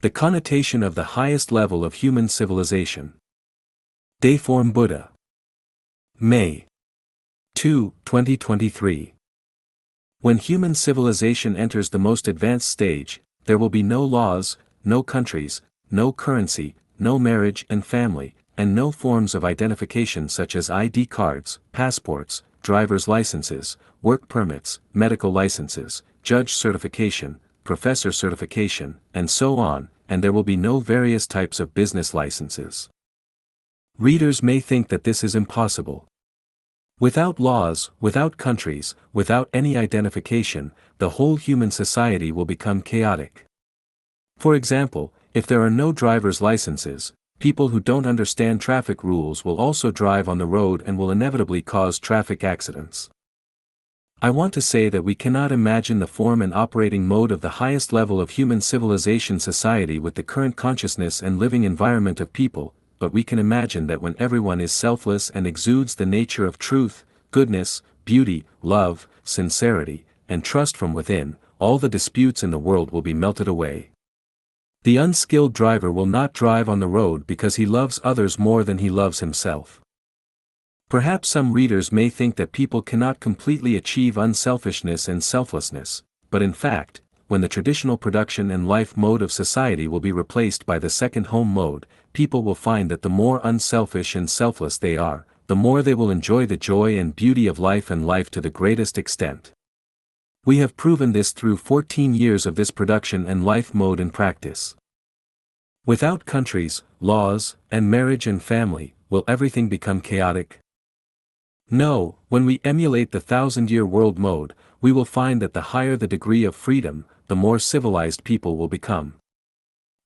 The connotation of the highest level of human civilization. Dayform Buddha. May 2, 2023. When human civilization enters the most advanced stage, there will be no laws, no countries, no currency, no marriage and family, and no forms of identification such as ID cards, passports, driver's licenses, work permits, medical licenses, judge certification, professor certification, and so on, and there will be no various types of business licenses. Readers may think that this is impossible. Without laws, without countries, without any identification, the whole human society will become chaotic. For example, if there are no driver's licenses, people who don't understand traffic rules will also drive on the road and will inevitably cause traffic accidents. I want to say that we cannot imagine the form and operating mode of the highest level of human civilization society with the current consciousness and living environment of people, but we can imagine that when everyone is selfless and exudes the nature of truth, goodness, beauty, love, sincerity, and trust from within, all the disputes in the world will be melted away. The unskilled driver will not drive on the road because he loves others more than he loves himself. Perhaps some readers may think that people cannot completely achieve unselfishness and selflessness, but in fact, when the traditional production and life mode of society will be replaced by the second home mode, people will find that the more unselfish and selfless they are, the more they will enjoy the joy and beauty of life and life to the greatest extent. We have proven this through 14 years of this production and life mode in practice. Without countries, laws, and marriage and family, will everything become chaotic? No, when we emulate the 1,000-year world mode, we will find that the higher the degree of freedom, the more civilized people will become.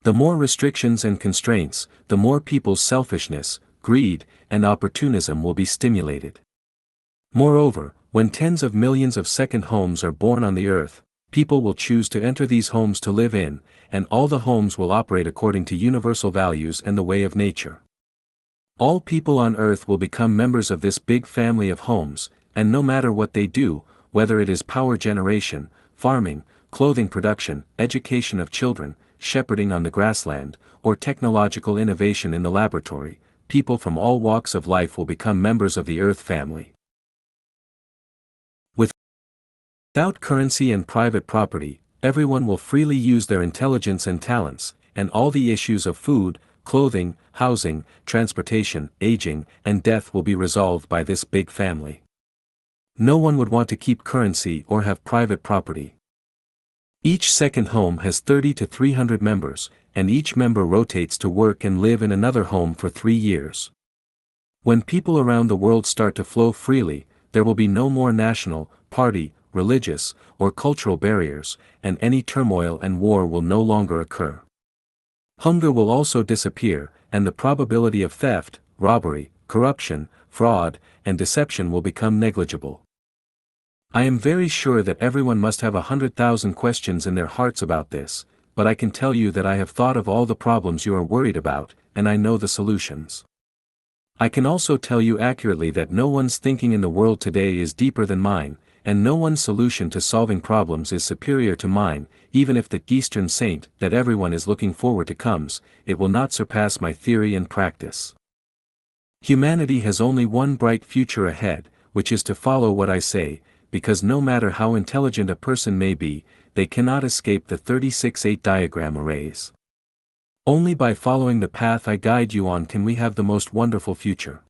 The more restrictions and constraints, the more people's selfishness, greed, and opportunism will be stimulated. Moreover, when tens of millions of second homes are born on the earth, people will choose to enter these homes to live in, and all the homes will operate according to universal values and the way of nature. All people on earth will become members of this big family of homes, and no matter what they do, whether it is power generation, farming, clothing production, education of children, shepherding on the grassland, or technological innovation in the laboratory, people from all walks of life will become members of the earth family. Without currency and private property, everyone will freely use their intelligence and talents, and all the issues of food, clothing, housing, transportation, aging, and death will be resolved by this big family. No one would want to keep currency or have private property. Each second home has 30 to 300 members, and each member rotates to work and live in another home for 3 years. When people around the world start to flow freely, there will be no more national, party, religious, or cultural barriers, and any turmoil and war will no longer occur. Hunger will also disappear, and the probability of theft, robbery, corruption, fraud, and deception will become negligible. I am very sure that everyone must have 100,000 questions in their hearts about this, but I can tell you that I have thought of all the problems you are worried about, and I know the solutions. I can also tell you accurately that no one's thinking in the world today is deeper than mine, and no one's solution to solving problems is superior to mine. Even if the Eastern saint that everyone is looking forward to comes, it will not surpass my theory and practice. Humanity has only one bright future ahead, which is to follow what I say, because no matter how intelligent a person may be, they cannot escape the 36-8 diagram arrays. Only by following the path I guide you on can we have the most wonderful future.